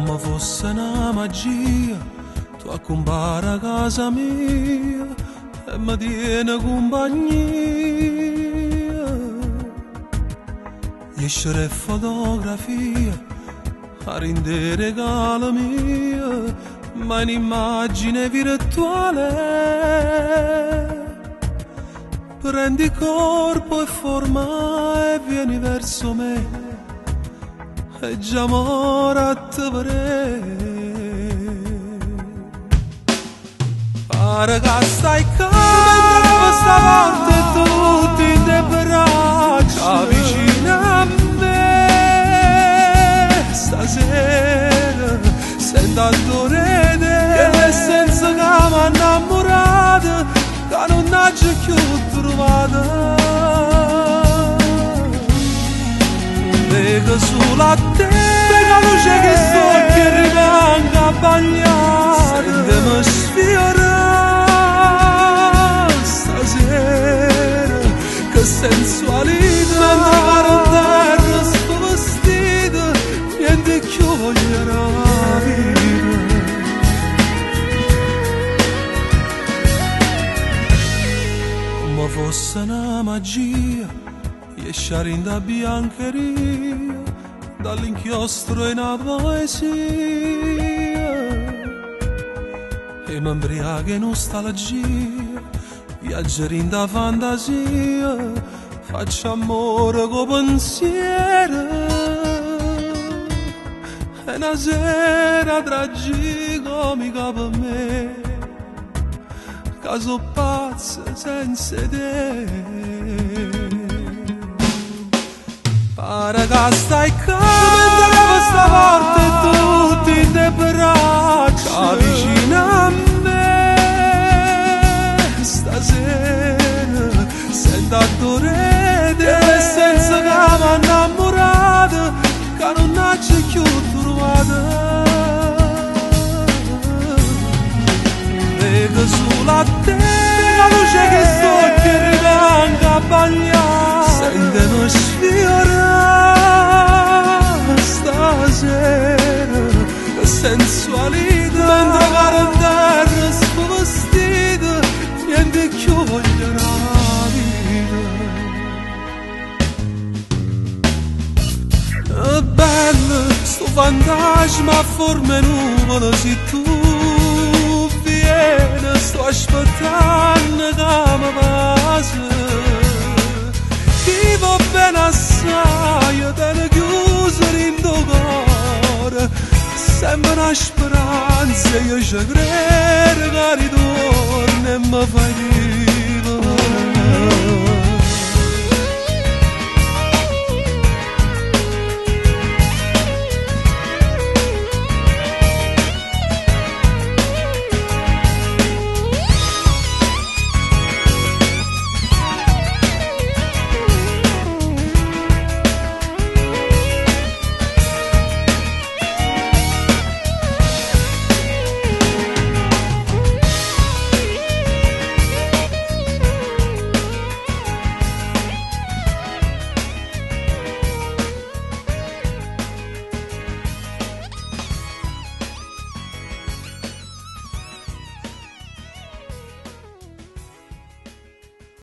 Come fosse una magia, tu accompari a casa mia e mi tieni compagnia. Essere fotografia a rendere regalo mia, ma un'immagine virtuale. Prendi corpo e forma e vieni verso me, e già ora te vedrei. Pare che stai calmo stavolta e tutti in te braccia vicino a me. Stasera sento adorare che l'essenza che mi ha innamorato, che non ha più trovato. Vega sulla te la luce che sto che rimanga bagnata, sentimi sfiorare stasera, che sensualità. Mentre caro terra sto vestito, niente più voglio la vita. Come fosse una magia, esce da biancheria, dall'inchiostro in una poesia, e mi imbriaca in nostalgia, viaggiare in da fantasia, faccio amore con pensiero. È una sera tragicomica per me, che so pazza senza te. Pare che stai calmo stavolta e tutti in te braccia vicino a me. Stasera sento adorare l'essenza che mi ha innamorato, che non ha più trovato. Vega sulla te la luce che sto che rimanga bagnata, sentimi sfiorare stasera, che sensualità. Mentre caro in terra sto vestito, niente più voglio la vita. È bello sto fantasma a forme nuvole, se tu vieni sto aspettando che mi passa. Chi va bene assai, te ne chiuso in tuo cuore, sembra una speranza, io ci credo che ritorni e mi fai dire